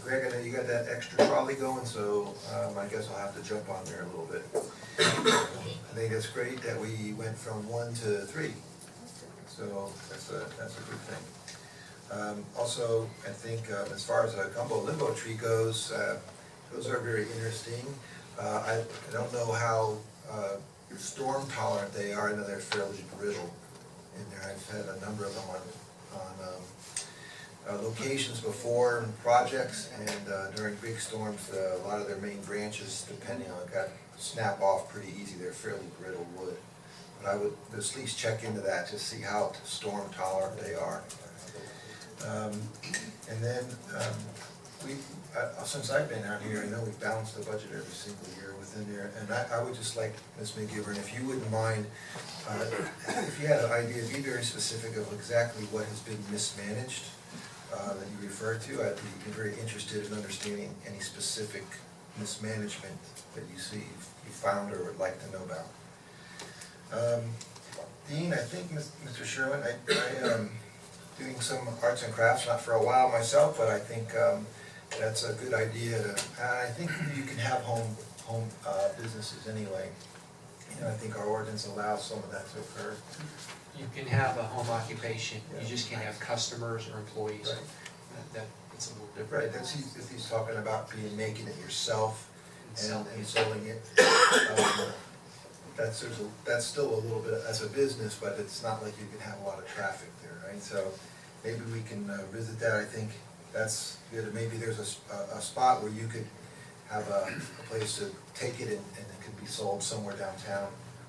Greg, I know you got that extra trolley going, so I guess I'll have to jump on there a little bit. I think it's great that we went from 1 to 3, so that's a good thing. Also, I think as far as a gumbo limbo tree goes, those are very interesting. I don't know how storm tolerant they are. I know they're fairly brittle in there. I've had a number of them on locations before and projects, and during big storms, a lot of their main branches, depending on it, got snap off pretty easy. They're fairly brittle wood. But I would at least check into that to see how storm tolerant they are. And then since I've been out here, I know we balance the budget every single year within there, and I would just like, Ms. McGivern, if you wouldn't mind, if you had an idea, be very specific of exactly what has been mismanaged that you referred to. I'd be very interested in understanding any specific mismanagement that you see, you found, or would like to know about. Dean, I think, Mr. Sherwin, I doing some arts and crafts, not for a while myself, but I think that's a good idea. I think you can have home businesses anyway. And I think our ordinance allows some of that to occur. You can have a home occupation, you just can't have customers or employees. Right. It's a little different. Right, he's talking about making it yourself and selling it. That's still a little bit as a business, but it's not like you can have a lot of traffic there, right? So maybe we can visit that. I think that's good. Maybe there's a spot where you could have a place to take it and it could be sold somewhere downtown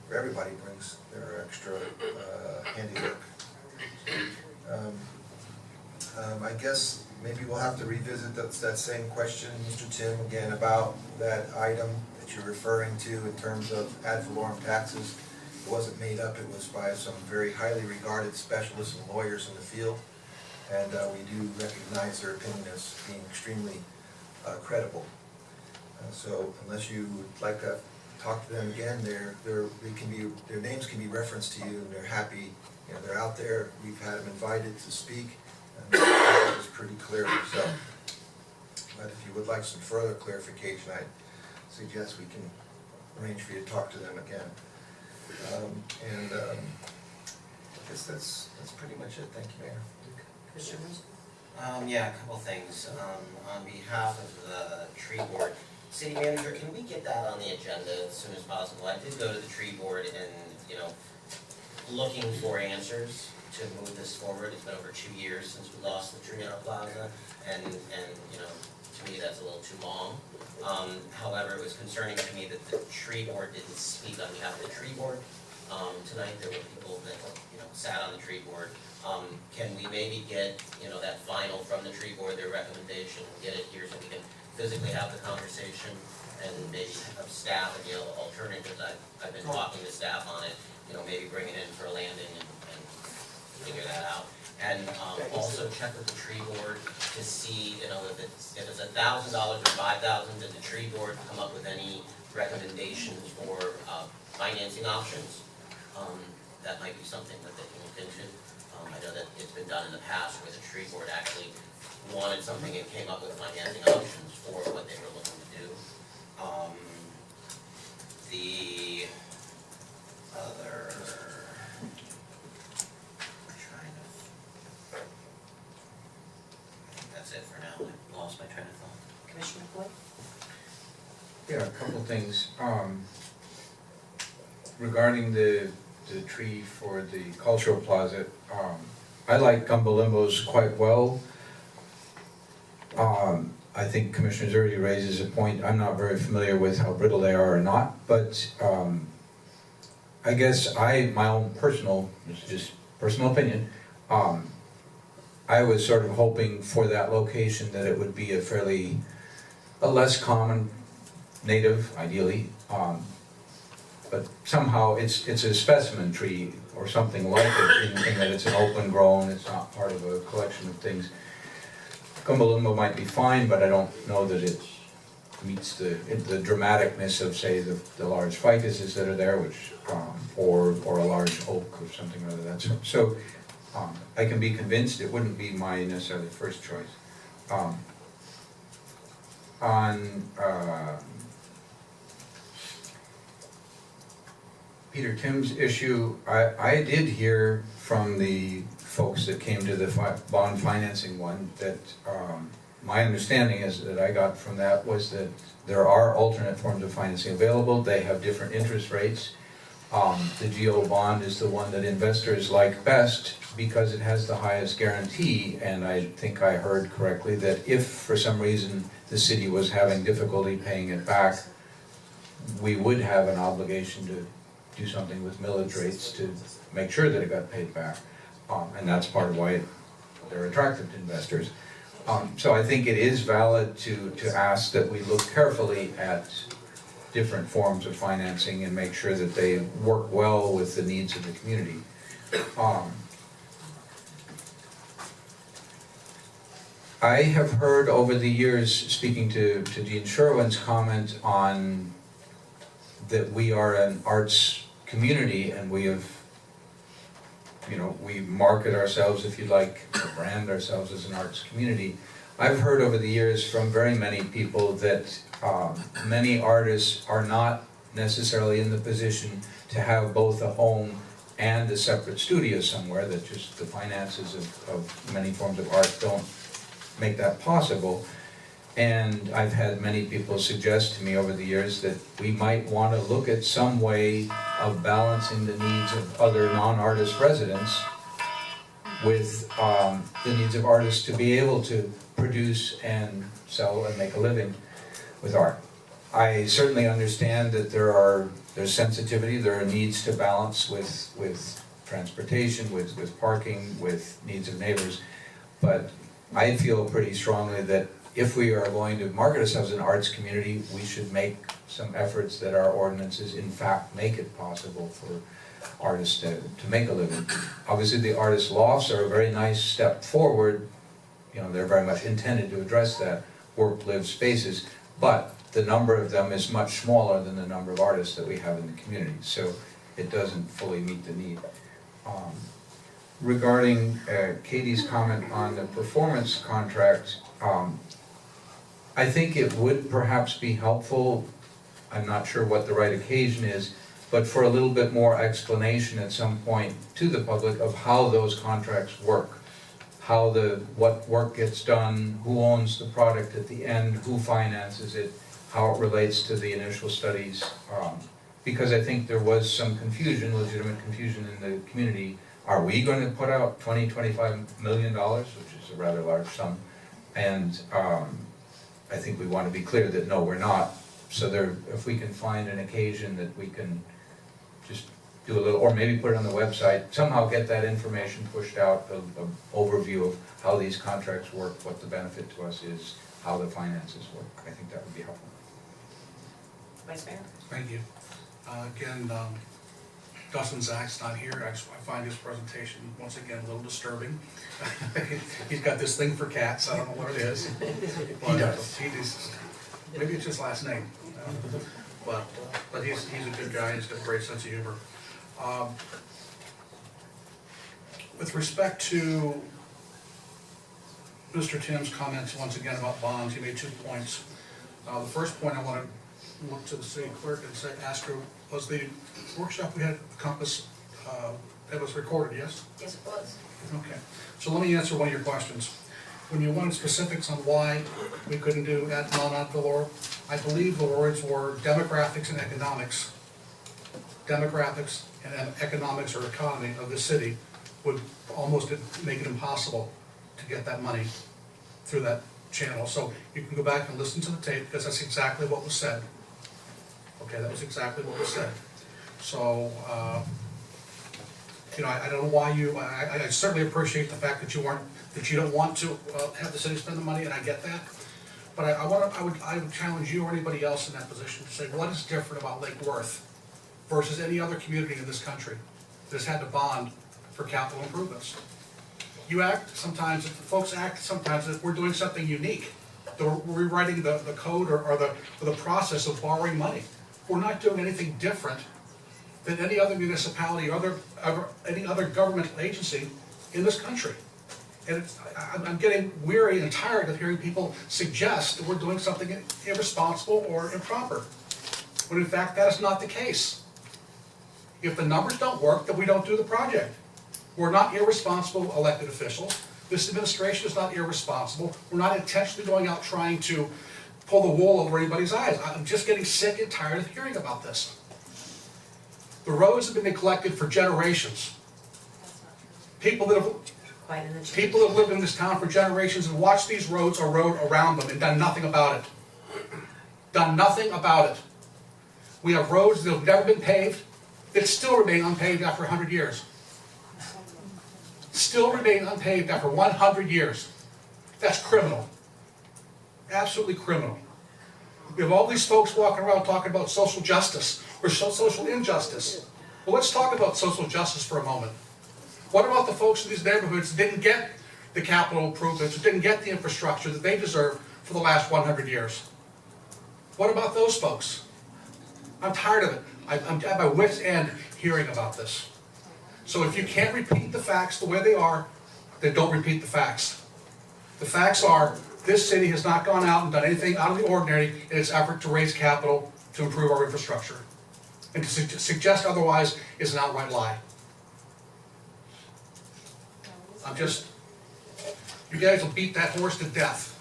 where everybody brings their extra handiwork. I guess maybe we'll have to revisit that same question, Mr. Tim, again about that item that you're referring to in terms of ad valorem taxes. It wasn't made up, it was by some very highly regarded specialists and lawyers in the field, and we do recognize their opinion as being extremely credible. So unless you would like to talk to them again, their names can be referenced to you, and they're happy. You know, they're out there. We've had them invited to speak, and that was pretty clear. So, but if you would like some further clarification, I suggest we can arrange for you to talk to them again. I guess that's pretty much it. Thank you, Mayor. Commissioners? Yeah, a couple things. On behalf of the tree board, City Manager, can we get that on the agenda as soon as possible? I did go to the tree board and, looking for answers to move this forward. It's been over 2 years since we lost the tree in our plaza, and to me that's a little too long. However, it was concerning to me that the tree board didn't speak on behalf of the tree board. Tonight there were people that sat on the tree board. Can we maybe get that final from the tree board, their recommendation, and get it here so we can physically have the conversation, and maybe have staff and alternatives. I've been talking to staff on it, maybe bring it in for a landing and figure that out. And also check with the tree board to see, if it's $1,000 or $5,000, did the tree board come up with any recommendations for financing options? That might be something that they can look into. I know that it's been done in the past where the tree board actually wanted something and came up with financing options for what they were looking to do. The other, I think that's it for now. I lost my train of thought. Commissioner Floyd? Yeah, a couple of things. Regarding the tree for the cultural plaza, I like gumbo limbos quite well. I think Commissioner Zerdy raises a point. I'm not very familiar with how brittle they are or not, but I guess my own personal, it's just personal opinion, I was sort of hoping for that location that it would be a less common native, ideally, but somehow it's a specimen tree or something like it in that it's an open grown, it's not part of a collection of things. Gumbo limbo might be fine, but I don't know that it meets the dramaticness of, say, the large ficuses that are there, which or a large oak or something like that. So I can be convinced it wouldn't be my necessarily first choice. on Peter Tim's issue, I did hear from the folks that came to the bond financing one that my understanding is that I got from that was that there are alternate forms of financing available. They have different interest rates. The GO bond is the one that investors like best because it has the highest guarantee, and I think I heard correctly that if for some reason the city was having difficulty paying it back, we would have an obligation to do something with millage rates to make sure that it got paid back. And that's part of why they're attractive to investors. So I think it is valid to ask that we look carefully at different forms of financing and make sure that they work well with the needs of the community. I have heard over the years, speaking to Dean Sherwin's comment on that we are an arts community and we have, you know, we market ourselves, if you like, or brand ourselves as an arts community. I've heard over the years from very many people that many artists are not necessarily in the position to have both a home and a separate studio somewhere, that just the finances of many forms of art don't make that possible. And I've had many people suggest to me over the years that we might want to look at some way of balancing the needs of other non-artist residents with the needs of artists to be able to produce and sell and make a living with art. I certainly understand that there's sensitivity, there are needs to balance with transportation, with parking, with needs of neighbors, but I feel pretty strongly that if we are going to market ourselves as an arts community, we should make some efforts that our ordinances in fact make it possible for artists to make a living. Obviously the artist lofts are a very nice step forward. You know, they're very much intended to address that work-live spaces, but the number of them is much smaller than the number of artists that we have in the community, so it doesn't fully meet the need. Regarding Katie's comment on the performance contract, I think it would perhaps be helpful, I'm not sure what the right occasion is, but for a little bit more explanation at some point to the public of how those contracts work. What work gets done, who owns the product at the end, who finances it, how it relates to the initial studies. Because I think there was some confusion, legitimate confusion in the community. Are we going to put out $25 million, which is a rather large sum? And I think we want to be clear that no, we're not. So if we can find an occasion that we can just do a little, or maybe put it on the website, somehow get that information pushed out, an overview of how these contracts work, what the benefit to us is, how the finances work. I think that would be helpful. Vice Mayor? Thank you. Again, Dustin Zach's not here. I find his presentation, once again, a little disturbing. He's got this thing for cats, I don't know what it is. He does. Maybe it's his last name. But he's a good guy, he's got a great sense of humor. With respect to Mr. Tim's comments, once again, about bonds, he made 2 points. The first point I want to look to the city clerk and ask her, was the workshop we had at Compass, that was recorded, yes? Yes, it was. Okay, so let me answer one of your questions. When you wanted specifics on why we couldn't do non-ad valorem, I believe the words were demographics and economics. Demographics and economics or economy of the city would almost make it impossible to get that money through that channel. So you can go back and listen to the tape because that's exactly what was said. Okay, that was exactly what was said. So, you know, I don't know why I certainly appreciate the fact that you don't want to have the city spend the money, and I get that. But I would challenge you or anybody else in that position to say, what is different about Lake Worth versus any other community in this country that has had to bond for capital improvements? You act sometimes, folks act sometimes that we're doing something unique. They're rewriting the code or the process of borrowing money. We're not doing anything different than any other municipality or any other governmental agency in this country. And I'm getting weary and tired of hearing people suggest that we're doing something irresponsible or improper, when in fact that is not the case. If the numbers don't work, then we don't do the project. We're not irresponsible elected officials. This administration is not irresponsible. We're not intentionally going out trying to pull the wool over anybody's eyes. I'm just getting sick and tired of hearing about this. The roads have been neglected for generations. People that have Quite in the change. People that have lived in this town for generations and watched these roads erode around them and done nothing about it. Done nothing about it. We have roads that have never been paved, that still remain unpaved after 100 years. Still remain unpaved after 100 years. That's criminal. Absolutely criminal. We have all these folks walking around talking about social justice or social injustice. Well, let's talk about social justice for a moment. What about the folks in these neighborhoods that didn't get the capital improvements, that didn't get the infrastructure that they deserve for the last 100 years? What about those folks? I'm tired of it. I'm at my wit's end hearing about this. So if you can't repeat the facts the way they are, then don't repeat the facts. The facts are, this city has not gone out and done anything out of the ordinary in its effort to raise capital to improve our infrastructure. And to suggest otherwise is an outright lie. You guys will beat that horse to death.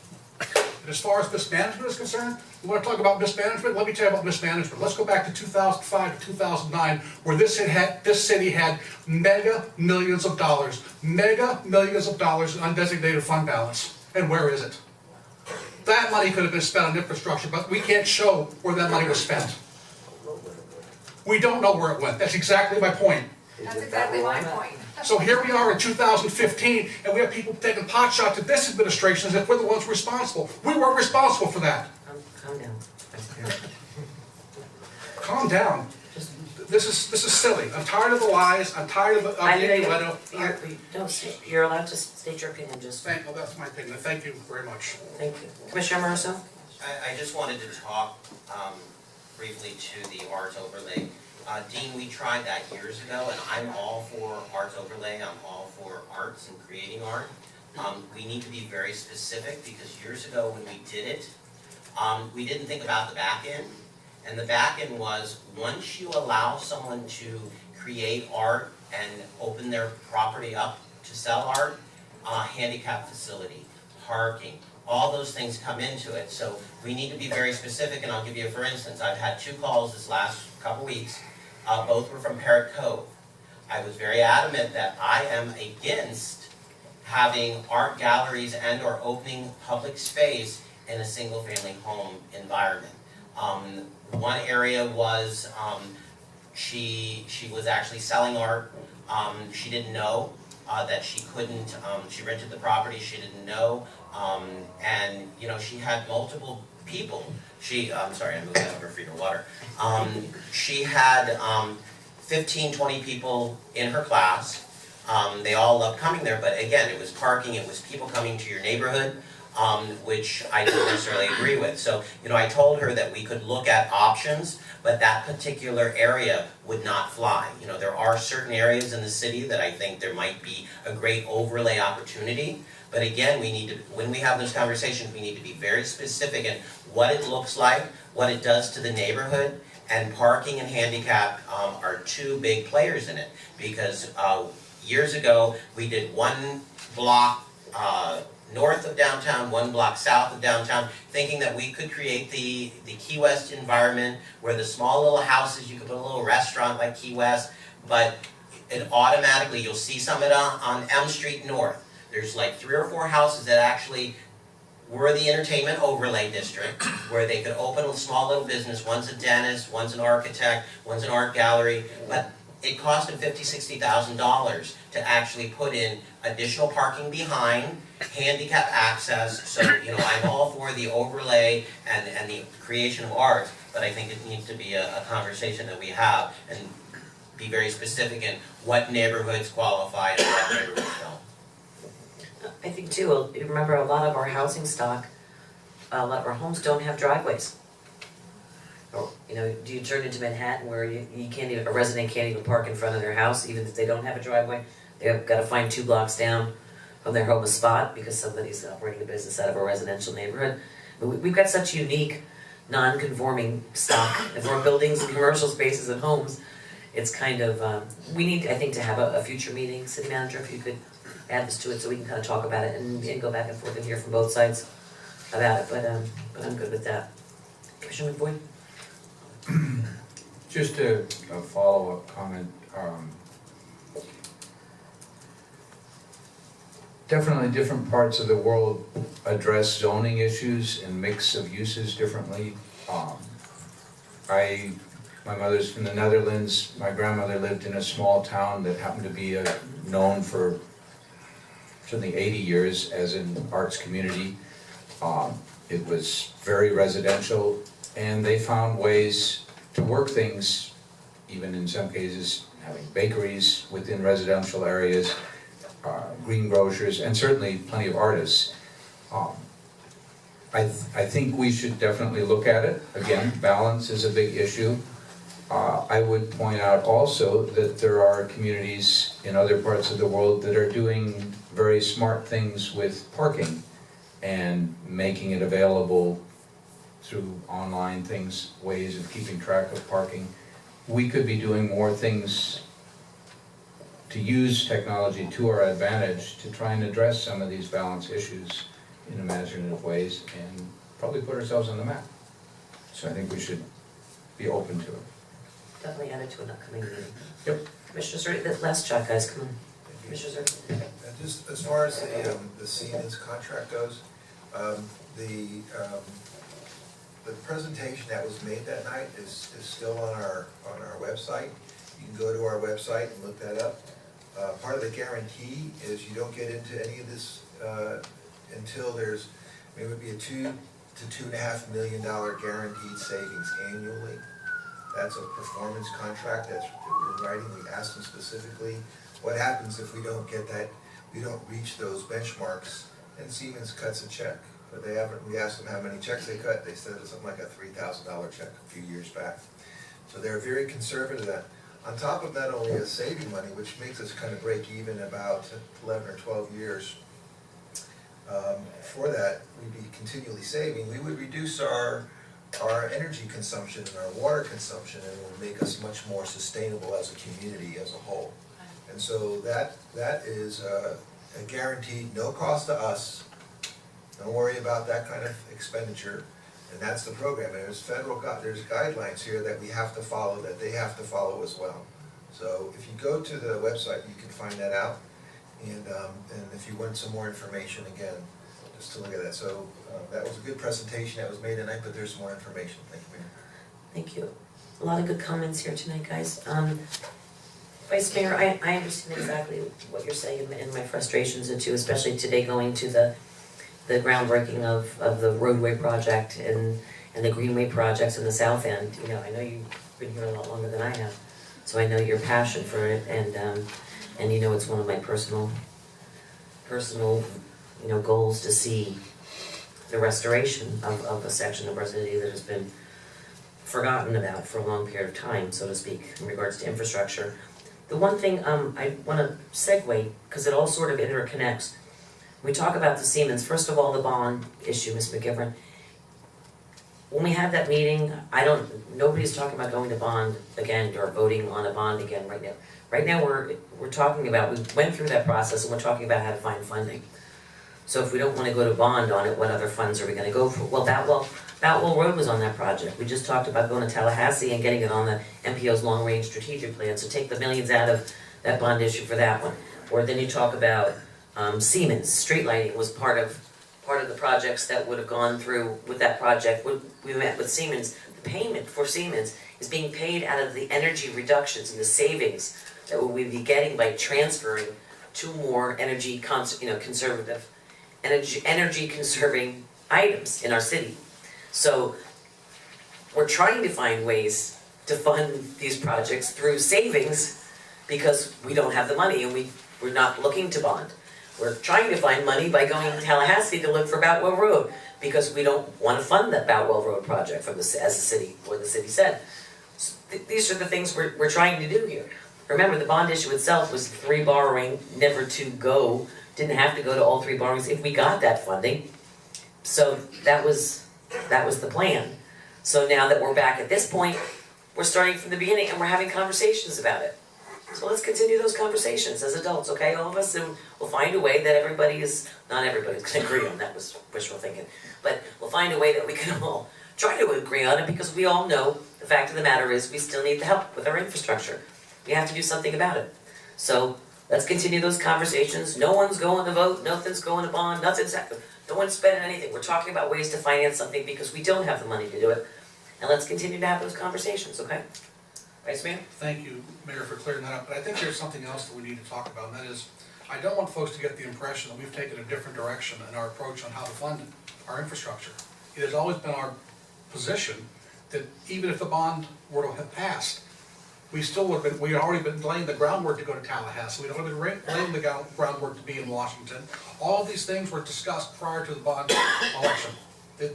And as far as mismanagement is concerned, you want to talk about mismanagement? Let me tell you about mismanagement. Let's go back to 2005 to 2009, where this city had mega millions of dollars in undesignated fund balance. And where is it? That money could have been spent on infrastructure, but we can't show where that money was spent. We don't know where it went. That's exactly my point. That's exactly my point. So here we are in 2015, and we have people taking pot shots at this administration as if we're the ones responsible. We weren't responsible for that. Calm down. Calm down. This is silly. I'm tired of the lies. I'm tired of the innuendo. You're allowed to state your opinion, just, Well, that's my opinion. Thank you very much. thank you. Commissioner Maruso? I just wanted to talk briefly to the arts overlay. Dean, we tried that years ago, and I'm all for arts overlay. I'm all for arts and creating art. We need to be very specific, because years ago when we did it, we didn't think about the back end. And the back end was, once you allow someone to create art and open their property up to sell art, handicap facility, parking, all those things come into it. So we need to be very specific, and I'll give you a for instance. I've had 2 calls this last couple weeks. Both were from Parrot Cove. I was very adamant that I am against having art galleries and or opening public space in a single-family home environment. One area was she was actually selling art. She didn't know that she couldn't. She rented the property. She didn't know, and you know, she had multiple people. I'm sorry, I moved that over for your water. She had 15, 20 people in her class. They all loved coming there, but again, it was parking, it was people coming to your neighborhood, which I didn't necessarily agree with. So, you know, I told her that we could look at options, but that particular area would not fly. You know, there are certain areas in the city that I think there might be a great overlay opportunity. But again, we need to, when we have those conversations, we need to be very specific in what it looks like, what it does to the neighborhood, and parking and handicap are 2 big players in it. Because years ago, we did 1 block north of downtown, 1 block south of downtown, thinking that we could create the Key West environment where the small little houses, you could put a little restaurant like Key West, but it automatically, you'll see some of it on Elm Street North. There's like 3 or 4 houses that actually were the entertainment overlay district, where they could open a small little business. One's a dentist, one's an architect, one's an art gallery, but it cost them $50,000, $60,000 to actually put in additional parking behind, handicap access. So, you know, I'm all for the overlay and the creation of art, but I think it needs to be a conversation that we have and be very specific in what neighborhoods qualify and what neighborhoods don't. I think too, remember a lot of our housing stock, a lot of our homes don't have driveways. You know, do you turn into Manhattan where you can't even, a resident can't even park in front of their house, even if they don't have a driveway? They've got to find 2 blocks down from their home a spot because somebody's operating a business out of a residential neighborhood. We've got such unique, non-conforming stock for buildings and commercial spaces and homes. It's kind of, we need, I think, to have a future meeting, city manager, if you could add this to it so we can kind of talk about it and go back and forth and hear from both sides about it, but I'm good with that. Commissioner McBoyd? Just a follow-up comment. Definitely different parts of the world address zoning issues and mix of uses differently. My mother's from the Netherlands. My grandmother lived in a small town that happened to be known for certainly 80 years as an arts community. It was very residential, and they found ways to work things, even in some cases having bakeries within residential areas, greengrocers, and certainly plenty of artists. I think we should definitely look at it. Again, balance is a big issue. I would point out also that there are communities in other parts of the world that are doing very smart things with parking and making it available through online things, ways of keeping track of parking. We could be doing more things to use technology to our advantage to try and address some of these balance issues in imaginative ways and probably put ourselves on the map. So I think we should be open to it. Definitely add it to an upcoming meeting. Yep. Commissioner Zerti, that last shot, guys, come on. Commissioner Zerti? And just as far as the Siemens contract goes, the presentation that was made that night is still on our website. You can go to our website and look that up. Part of the guarantee is you don't get into any of this until there's, it would be a $2 to $2.5 million guaranteed savings annually. That's a performance contract that's in writing. We asked them specifically, what happens if we don't get that, we don't reach those benchmarks, and Siemens cuts a check. But they haven't, we asked them how many checks they cut, they said it's something like a $3,000 check a few years back. So they're very conservative that. On top of not only us saving money, which makes us kind of break even about 11 or 12 years, for that, we'd be continually saving. We would reduce our energy consumption and our water consumption, and it would make us much more sustainable as a community as a whole. And so that is a guaranteed no cost to us. Don't worry about that kind of expenditure. And that's the program. And there's there's guidelines here that we have to follow, that they have to follow as well. So if you go to the website, you can find that out. And if you want some more information, again, just to look at that. So that was a good presentation that was made tonight, but there's more information. Thank you, Mayor. Thank you. A lot of good comments here tonight, guys. Vice Mayor, I understand exactly what you're saying and my frustrations too, especially today going to the groundbreaking of the roadway project and the greenway projects in the south end. You know, I know you've been here a lot longer than I have, so I know your passion for it, and you know it's one of my personal goals to see the restoration of a section of our city that has been forgotten about for a long period of time, so to speak, in regards to infrastructure. The one thing I want to segue, because it all sort of interconnects. We talk about the Siemens. First of all, the bond issue, Ms. McGivern. When we had that meeting, nobody's talking about going to bond again or voting on a bond again right now. Right now, we're talking about, we went through that process and we're talking about how to find funding. So if we don't want to go to bond on it, what other funds are we going to go for? Well, Boutwell Road was on that project. We just talked about going to Tallahassee and getting it on the MPO's long-range strategic plan. So take the millions out of that bond issue for that one. Or then you talk about Siemens. Street lighting was part of the projects that would have gone through with that project. We met with Siemens. The payment for Siemens is being paid out of the energy reductions and the savings that we'll be getting by transferring to more energy conservative, energy conserving items in our city. So we're trying to find ways to fund these projects through savings because we don't have the money and we're not looking to bond. We're trying to find money by going to Tallahassee to look for Boutwell Road because we don't want to fund that Boutwell Road project as a city, or the city said. So these are the things we're trying to do here. Remember, the bond issue itself was 3 borrowing, never to go didn't have to go to all three borrowings if we got that funding. So that was the plan. So now that we're back at this point, we're starting from the beginning and we're having conversations about it. So let's continue those conversations as adults, okay, all of us, and we'll find a way that not everybody's gonna agree on, that was wishful thinking, but we'll find a way that we can all try to agree on it, because we all know, the fact of the matter is, we still need the help with our infrastructure. We have to do something about it. So, let's continue those conversations, no one's going to vote, nothing's going to bond, no one's spending anything, we're talking about ways to finance something because we don't have the money to do it, and let's continue to have those conversations, okay? Vice Mayor? Thank you, Mayor, for clearing that up, but I think there's something else that we need to talk about, and that is, I don't want folks to get the impression that we've taken a different direction in our approach on how to fund our infrastructure. It has always been our position that even if the bond were to have passed, we had already been laying the groundwork to go to Tallahassee, we'd already been laying the groundwork to be in Washington. All of these things were discussed prior to the bond election.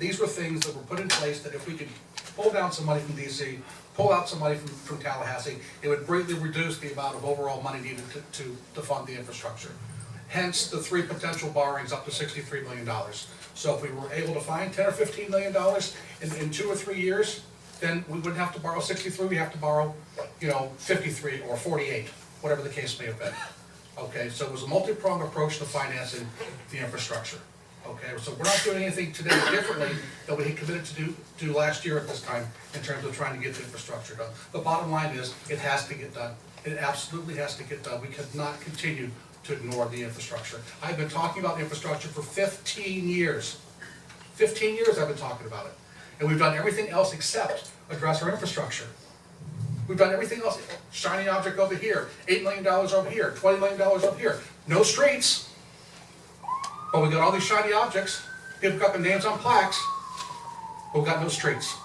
These were things that were put in place that if we could pull down some money from DC, pull out some money from Tallahassee, it would greatly reduce the amount of overall money needed to fund the infrastructure. Hence, the three potential borrowings up to $63 million. So if we were able to find $10 or $15 million in 2 or 3 years, then we wouldn't have to borrow 63, we have to borrow, 53 or 48, whatever the case may have been. Okay, so it was a multi-pronged approach to financing the infrastructure. Okay, so we're not doing anything today differently than we had committed to do last year at this time in terms of trying to get the infrastructure done. The bottom line is, it has to get done. It absolutely has to get done. We cannot continue to ignore the infrastructure. I've been talking about infrastructure for 15 years. 15 years I've been talking about it. And we've done everything else except address our infrastructure. We've done everything else. Shiny object over here, $8 million over here, $20 million over here. No streets. But we got all these shiny objects, people got their names on plaques, but we got no streets.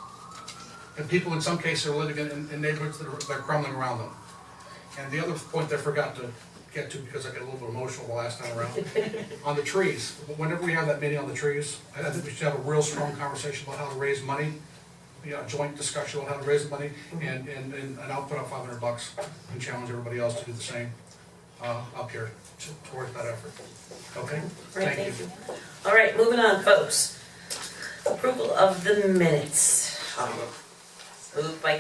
And people in some cases are living in neighborhoods that are crumbling around them. And the other point that I forgot to get to, because I got a little bit emotional the last time around, on the trees. Whenever we have that meeting on the trees, I think we should have a real strong conversation about how to raise money, a joint discussion on how to raise the money, and I'll put up $500 and challenge everybody else to do the same up here towards that effort. Okay? Right, thank you. All right, moving on, folks. Approval of the minutes. Moved by